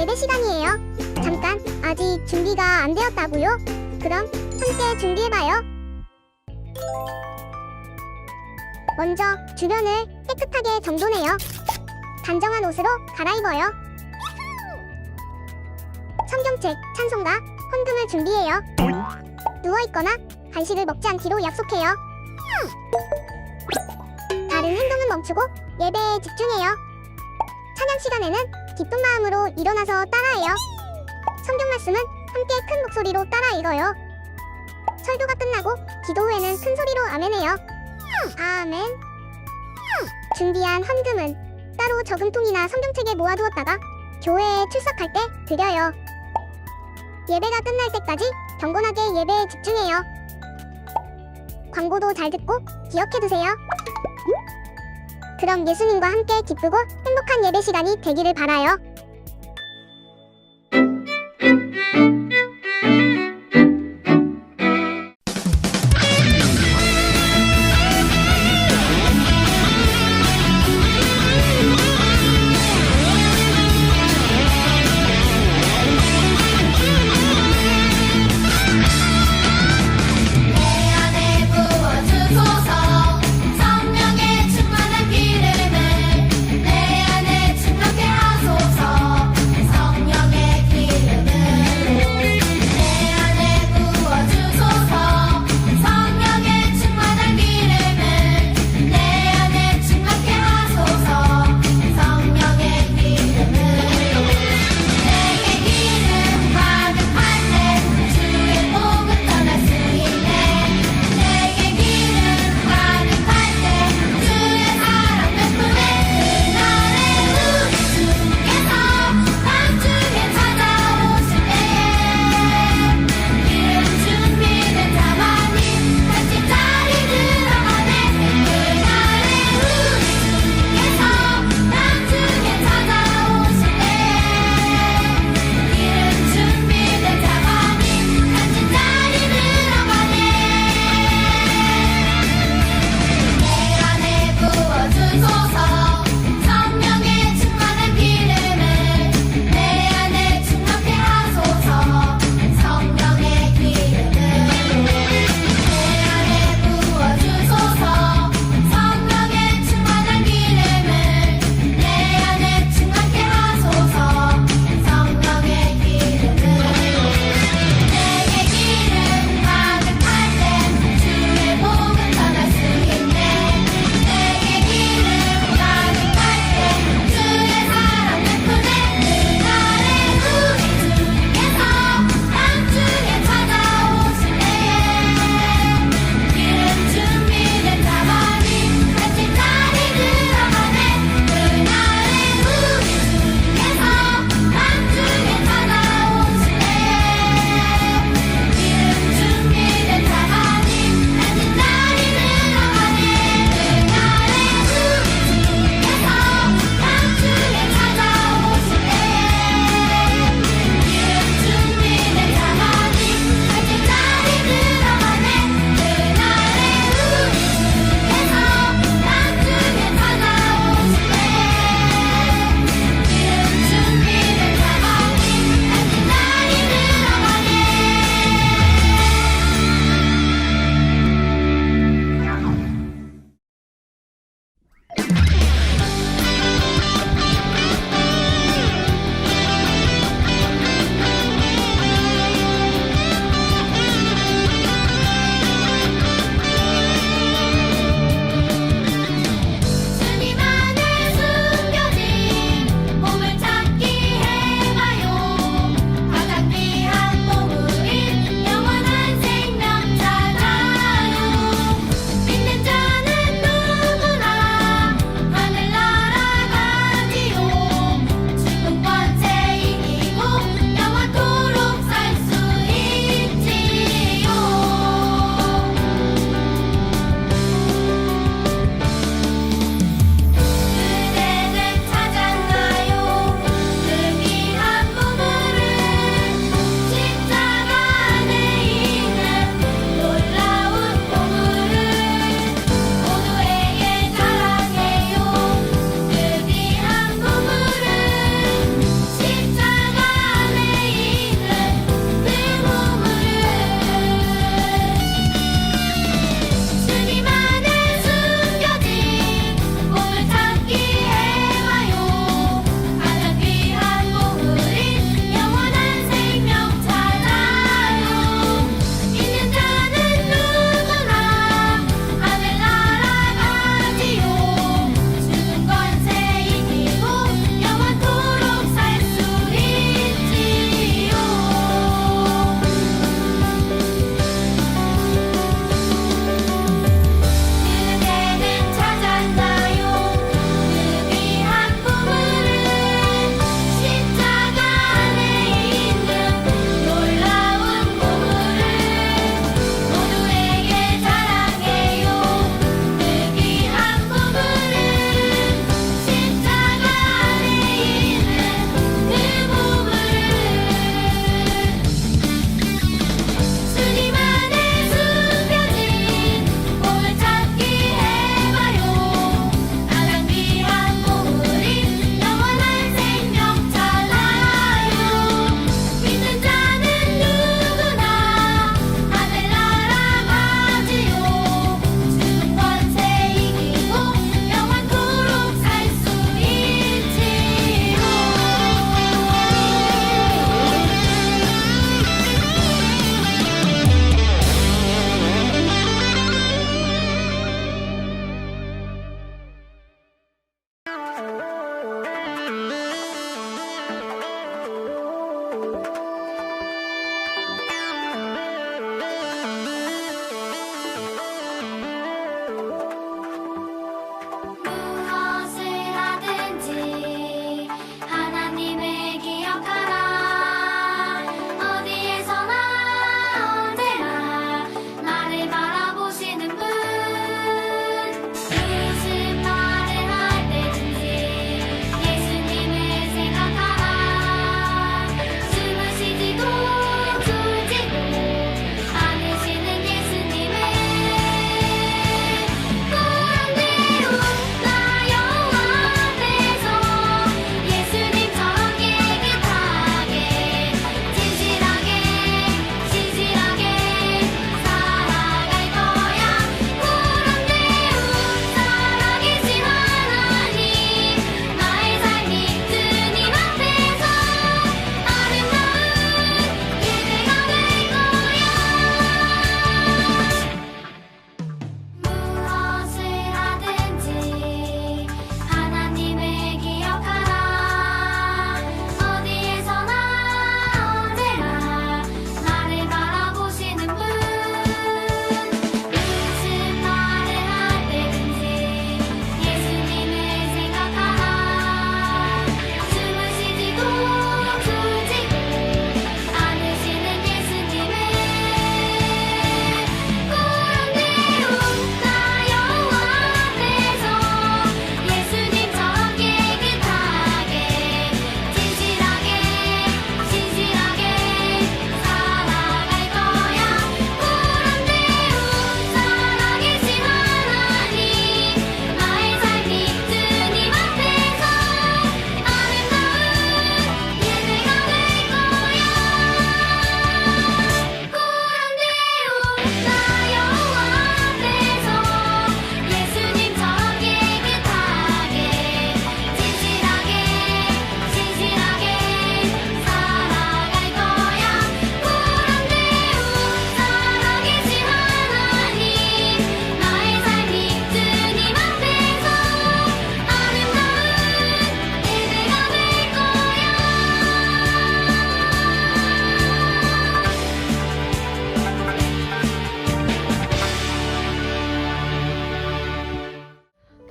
예배 시간이에요. 잠깐, 아직 준비가 안 되었다고요? 그럼 함께 준비해봐요. 먼저 주변을 깨끗하게 정돈해요. 단정한 옷으로 갈아입어요. 성경책, 찬송가, 헌금을 준비해요. 누워있거나 간식을 먹지 않기로 약속해요. 다른 행동은 멈추고 예배에 집중해요. 찬양 시간에는 기쁜 마음으로 일어나서 따라해요. 성경 말씀은 함께 큰 목소리로 따라 읽어요. 설교가 끝나고 기도 후에는 큰 소리로 아멘해요. 아멘. 준비한 헌금은 따로 저금통이나 성경책에 모아두었다가 교회에 출석할 때 드려요. 예배가 끝날 때까지 경건하게 예배에 집중해요. 광고도 잘 듣고 기억해두세요. 그럼 예수님과 함께 기쁘고 행복한 예배 시간이 되기를 바라요. 성령의 충만한 기름을 내 안에 충만케 하소서.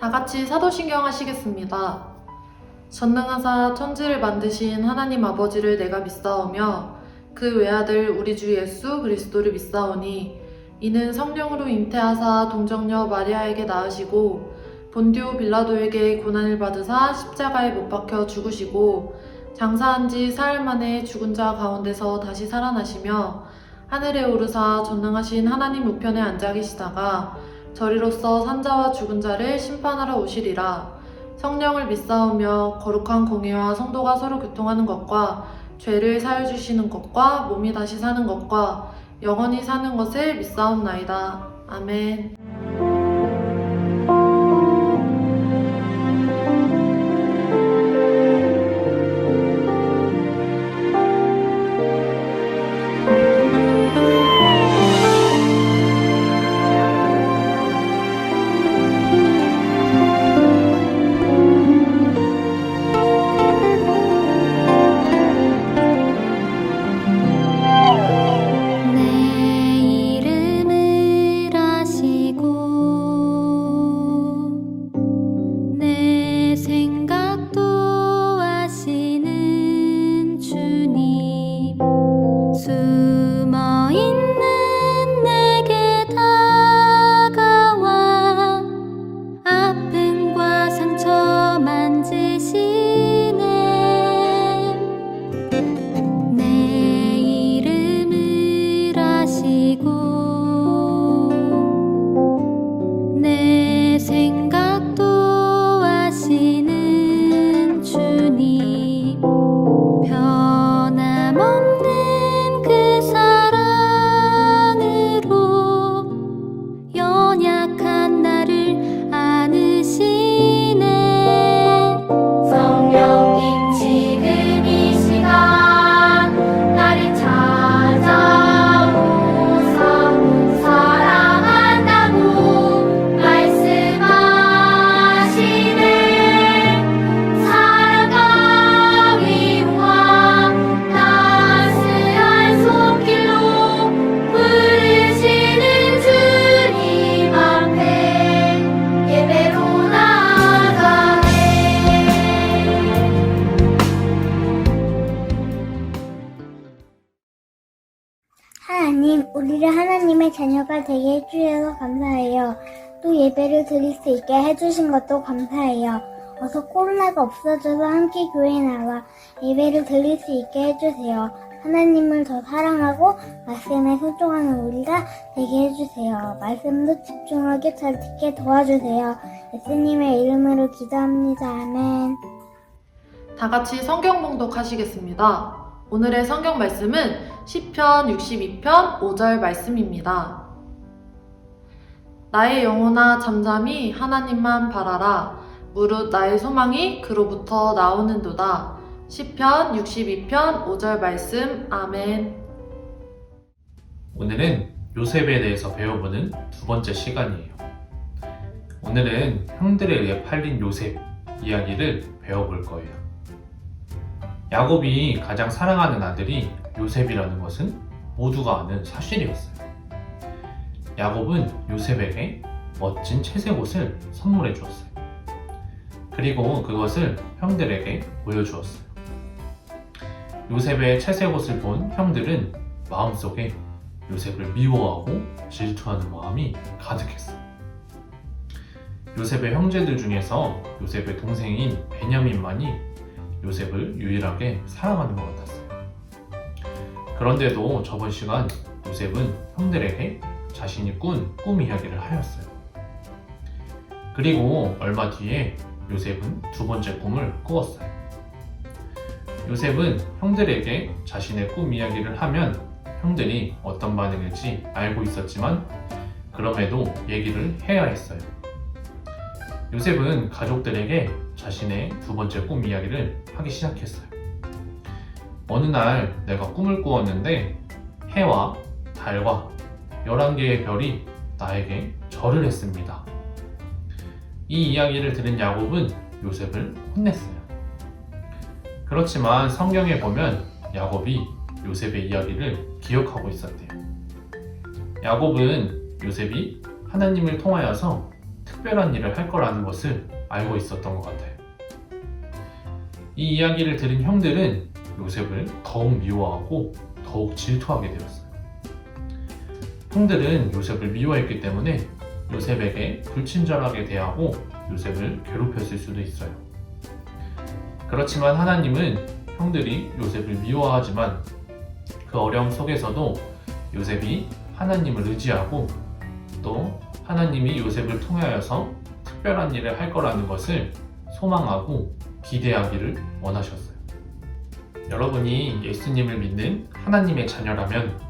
다 같이 사도신경 하시겠습니다. 전능하사 천지를 만드신 하나님 아버지를 내가 믿사오며 그 외아들 우리 주 예수 그리스도를 믿사오니 이는 성령으로 잉태하사 동정녀 마리아에게 낳으시고 본디오 빌라도에게 고난을 받으사 십자가에 못 박혀 죽으시고 장사한 지 사흘 만에 죽은 자 가운데서 다시 살아나시며 하늘에 오르사 전능하신 하나님 우편에 앉아 계시다가 저리로서 산자와 죽은 자를 심판하러 오시리라. 성령을 믿사오며 거룩한 공회와 성도가 서로 교통하는 것과 죄를 사해 주시는 것과 몸이 다시 사는 것과 영원히 사는 것을 믿사옵나이다. 아멘. 하나님, 우리를 하나님의 자녀가 되게 해주셔서 감사해요. 또 예배를 드릴 수 있게 해주신 것도 감사해요. 어서 코로나가 없어져서 함께 교회에 나와 예배를 드릴 수 있게 해주세요. 하나님을 더 사랑하고 말씀에 순종하는 우리가 되게 해주세요. 말씀도 집중하게 잘 듣게 도와주세요. 예수님의 이름으로 기도합니다. 아멘. 다 같이 성경 봉독하시겠습니다. 오늘의 성경 말씀은 시편 62편 5절 말씀입니다. 나의 영혼아 잠잠히 하나님만 바라라. 무릇 나의 소망이 그로부터 나오는도다. 시편 62편 5절 말씀. 아멘. 오늘은 요셉에 대해서 배워보는 두 번째 시간이에요. 오늘은 형들에 의해 팔린 요셉 이야기를 배워볼 거예요. 야곱이 가장 사랑하는 아들이 요셉이라는 것은 모두가 아는 사실이었어요. 야곱은 요셉에게 멋진 채색 옷을 선물해 주었어요. 그리고 그것을 형들에게 보여주었어요. 요셉의 채색 옷을 본 형들은 마음속에 요셉을 미워하고 질투하는 마음이 가득했어요. 요셉의 형제들 중에서 요셉의 동생인 베냐민만이 요셉을 유일하게 사랑하는 것 같았어요. 그런데도 저번 시간 요셉은 형들에게 자신이 꾼 꿈 이야기를 하였어요. 그리고 얼마 뒤에 요셉은 두 번째 꿈을 꾸었어요. 요셉은 형들에게 자신의 꿈 이야기를 하면 형들이 어떤 반응일지 알고 있었지만 그럼에도 얘기를 해야 했어요. 요셉은 가족들에게 자신의 두 번째 꿈 이야기를 하기 시작했어요. 어느 날 내가 꿈을 꾸었는데 해와 달과 11개의 별이 나에게 절을 했습니다. 이 이야기를 들은 야곱은 요셉을 혼냈어요. 그렇지만 성경에 보면 야곱이 요셉의 이야기를 기억하고 있었대요. 야곱은 요셉이 하나님을 통하여서 특별한 일을 할 거라는 것을 알고 있었던 것 같아요. 이 이야기를 들은 형들은 요셉을 더욱 미워하고 더욱 질투하게 되었어요. 형들은 요셉을 미워했기 때문에 요셉에게 불친절하게 대하고 요셉을 괴롭혔을 수도 있어요. 그렇지만 하나님은 형들이 요셉을 미워하지만 그 어려움 속에서도 요셉이 하나님을 의지하고 또 하나님이 요셉을 통하여서 특별한 일을 할 거라는 것을 소망하고 기대하기를 원하셨어요. 여러분이 예수님을 믿는 하나님의 자녀라면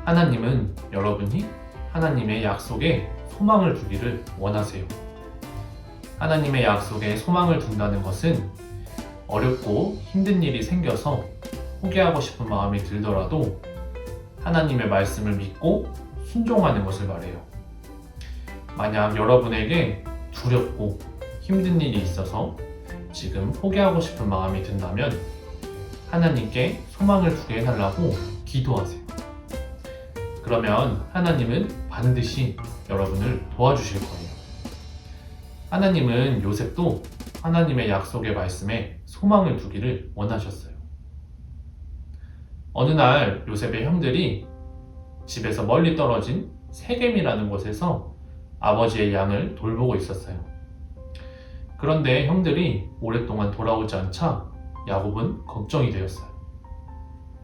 하나님은 여러분이 하나님의 약속에 소망을 두기를 원하세요. 하나님의 약속에 소망을 둔다는 것은 어렵고 힘든 일이 생겨서 포기하고 싶은 마음이 들더라도 하나님의 말씀을 믿고 순종하는 것을 말해요. 만약 여러분에게 두렵고 힘든 일이 있어서 지금 포기하고 싶은 마음이 든다면 하나님께 소망을 두게 해달라고 기도하세요. 그러면 하나님은 반드시 여러분을 도와주실 거예요. 하나님은 요셉도 하나님의 약속의 말씀에 소망을 두기를 원하셨어요. 어느 날 요셉의 형들이 집에서 멀리 떨어진 세겜이라는 곳에서 아버지의 양을 돌보고 있었어요. 그런데 형들이 오랫동안 돌아오지 않자 야곱은 걱정이 되었어요.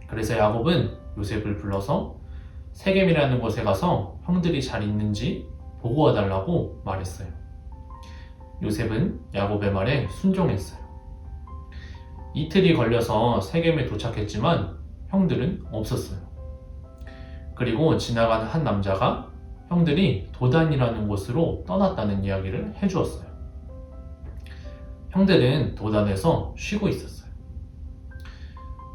그래서 야곱은 요셉을 불러서 세겜이라는 곳에 가서 형들이 잘 있는지 보고 와달라고 말했어요. 요셉은 야곱의 말에 순종했어요. 이틀이 걸려서 세겜에 도착했지만 형들은 없었어요. 그리고 지나가는 한 남자가 형들이 도단이라는 곳으로 떠났다는 이야기를 해주었어요. 형들은 도단에서 쉬고 있었어요.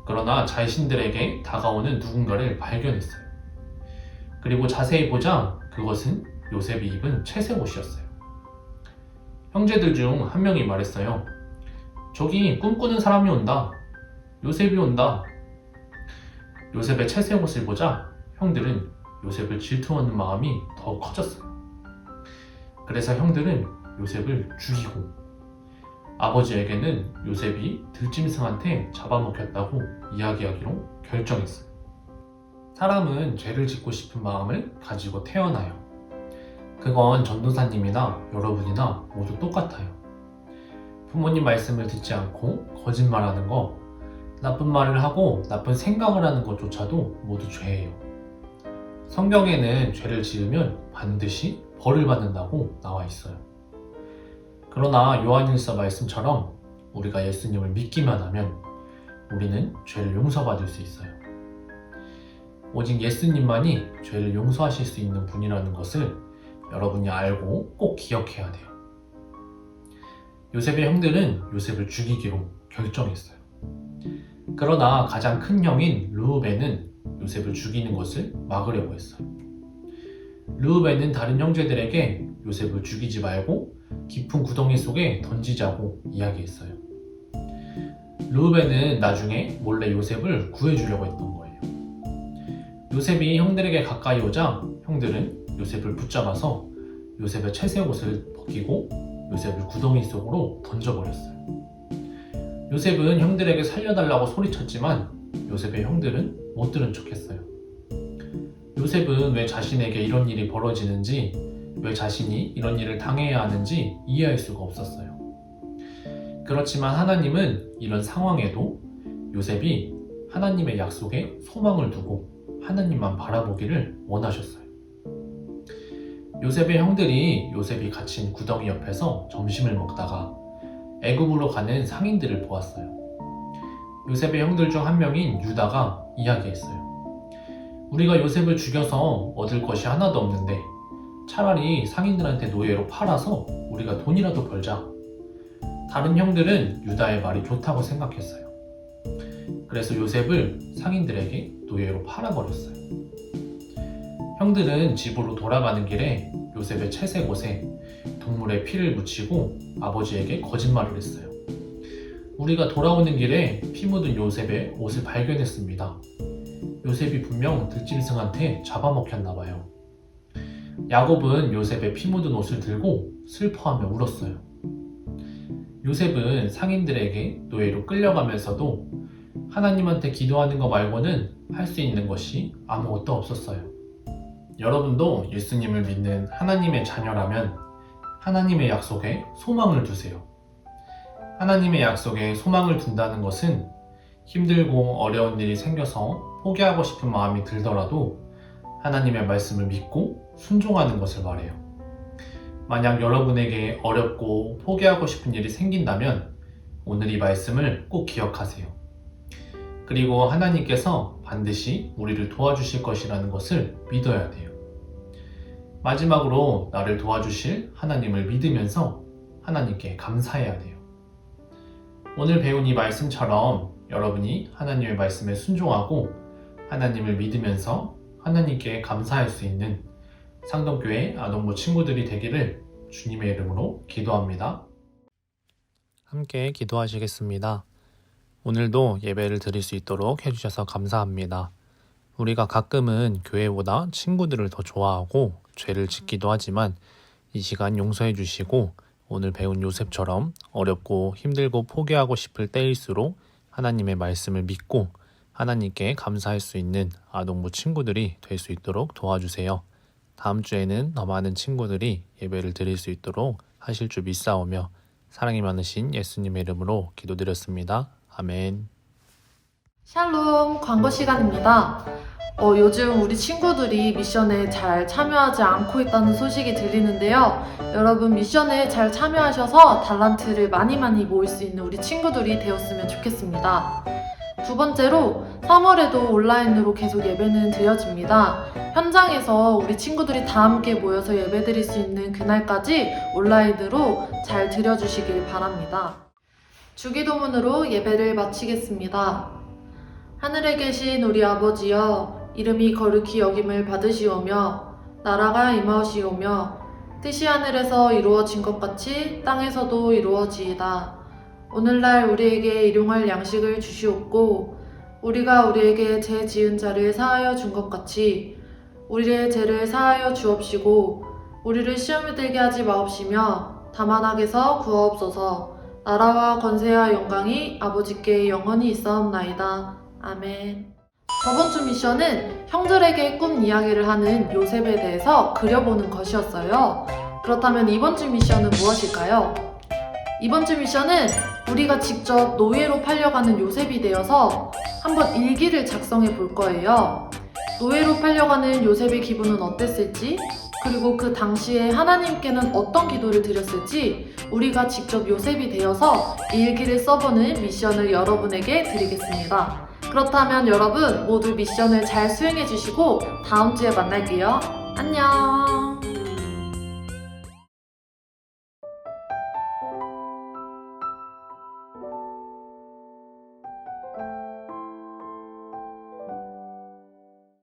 그러나 자신들에게 다가오는 누군가를 발견했어요. 그리고 자세히 보자 그것은 요셉이 입은 채색 옷이었어요. 형제들 중 한 명이 말했어요. 저기 꿈꾸는 사람이 온다. 요셉이 온다. 요셉의 채색 옷을 보자 형들은 요셉을 질투하는 마음이 더 커졌어요. 그래서 형들은 요셉을 죽이고 아버지에게는 요셉이 들짐승한테 잡아먹혔다고 이야기하기로 결정했어요. 사람은 죄를 짓고 싶은 마음을 가지고 태어나요. 그건 전도사님이나 여러분이나 모두 똑같아요. 부모님 말씀을 듣지 않고 거짓말하는 거, 나쁜 말을 하고 나쁜 생각을 하는 것조차도 모두 죄예요. 성경에는 죄를 지으면 반드시 벌을 받는다고 나와 있어요. 그러나 요한일서 말씀처럼 우리가 예수님을 믿기만 하면 우리는 죄를 용서받을 수 있어요. 오직 예수님만이 죄를 용서하실 수 있는 분이라는 것을 여러분이 알고 꼭 기억해야 돼요. 요셉의 형들은 요셉을 죽이기로 결정했어요. 그러나 가장 큰 형인 르우벤은 요셉을 죽이는 것을 막으려고 했어요. 르우벤은 다른 형제들에게 요셉을 죽이지 말고 깊은 구덩이 속에 던지자고 이야기했어요. 르우벤은 나중에 몰래 요셉을 구해주려고 했던 거예요. 요셉이 형들에게 가까이 오자 형들은 요셉을 붙잡아서 요셉의 채색 옷을 벗기고 요셉을 구덩이 속으로 던져버렸어요. 요셉은 형들에게 살려달라고 소리쳤지만 요셉의 형들은 못 들은 척했어요. 요셉은 왜 자신에게 이런 일이 벌어지는지, 왜 자신이 이런 일을 당해야 하는지 이해할 수가 없었어요. 그렇지만 하나님은 이런 상황에도 요셉이 하나님의 약속에 소망을 두고 하나님만 바라보기를 원하셨어요. 요셉의 형들이 요셉이 갇힌 구덩이 옆에서 점심을 먹다가 애굽으로 가는 상인들을 보았어요. 요셉의 형들 중 한 명인 유다가 이야기했어요. 우리가 요셉을 죽여서 얻을 것이 하나도 없는데 차라리 상인들한테 노예로 팔아서 우리가 돈이라도 벌자. 다른 형들은 유다의 말이 좋다고 생각했어요. 그래서 요셉을 상인들에게 노예로 팔아버렸어요. 형들은 집으로 돌아가는 길에 요셉의 채색 옷에 동물의 피를 묻히고 아버지에게 거짓말을 했어요. 우리가 돌아오는 길에 피 묻은 요셉의 옷을 발견했습니다. 요셉이 분명 들짐승한테 잡아먹혔나봐요. 야곱은 요셉의 피 묻은 옷을 들고 슬퍼하며 울었어요. 요셉은 상인들에게 노예로 끌려가면서도 하나님한테 기도하는 것 말고는 할 수 있는 것이 아무것도 없었어요. 여러분도 예수님을 믿는 하나님의 자녀라면 하나님의 약속에 소망을 두세요. 하나님의 약속에 소망을 둔다는 것은 힘들고 어려운 일이 생겨서 포기하고 싶은 마음이 들더라도 하나님의 말씀을 믿고 순종하는 것을 말해요. 만약 여러분에게 어렵고 포기하고 싶은 일이 생긴다면 오늘 이 말씀을 꼭 기억하세요. 그리고 하나님께서 반드시 우리를 도와주실 것이라는 것을 믿어야 돼요. 마지막으로 나를 도와주실 하나님을 믿으면서 하나님께 감사해야 돼요. 오늘 배운 이 말씀처럼 여러분이 하나님의 말씀에 순종하고 하나님을 믿으면서 하나님께 감사할 수 있는 상동교회 아동부 친구들이 되기를 주님의 이름으로 기도합니다. 함께 기도하시겠습니다. 오늘도 예배를 드릴 수 있도록 해주셔서 감사합니다. 우리가 가끔은 교회보다 친구들을 더 좋아하고 죄를 짓기도 하지만 이 시간 용서해 주시고 오늘 배운 요셉처럼 어렵고 힘들고 포기하고 싶을 때일수록 하나님의 말씀을 믿고 하나님께 감사할 수 있는 아동부 친구들이 될 수 있도록 도와주세요. 다음 주에는 더 많은 친구들이 예배를 드릴 수 있도록 하실 줄 믿사오며 사랑이 많으신 예수님의 이름으로 기도드렸습니다. 아멘. 샬롬, 광고 시간입니다. 요즘 우리 친구들이 미션에 잘 참여하지 않고 있다는 소식이 들리는데요. 여러분 미션에 잘 참여하셔서 달란트를 많이 모을 수 있는 우리 친구들이 되었으면 좋겠습니다. 두 번째로 3월에도 온라인으로 계속 예배는 드려집니다. 현장에서 우리 친구들이 다 함께 모여서 예배 드릴 수 있는 그날까지 온라인으로 잘 드려주시길 바랍니다. 주기도문으로 예배를 마치겠습니다. 하늘에 계신 우리 아버지여, 이름이 거룩히 여김을 받으시오며 나라가 임하시오며 뜻이 하늘에서 이루어진 것 같이 땅에서도 이루어지이다. 오늘날 우리에게 일용할 양식을 주시옵고 우리가 우리에게 죄 지은 자를 사하여 준 것 같이 우리의 죄를 사하여 주옵시고 우리를 시험에 들게 하지 마옵시며 다만 악에서 구하옵소서. 나라와 권세와 영광이 아버지께 영원히 있사옵나이다. 아멘. 저번 주 미션은 형들에게 꿈 이야기를 하는 요셉에 대해서 그려보는 것이었어요. 그렇다면 이번 주 미션은 무엇일까요? 이번 주 미션은 우리가 직접 노예로 팔려가는 요셉이 되어서 한번 일기를 작성해 볼 거예요. 노예로 팔려가는 요셉의 기분은 어땠을지, 그리고 그 당시에 하나님께는 어떤 기도를 드렸을지 우리가 직접 요셉이 되어서 일기를 써보는 미션을 여러분에게 드리겠습니다. 그렇다면 여러분 모두 미션을 잘 수행해 주시고 다음 주에 만날게요. 안녕.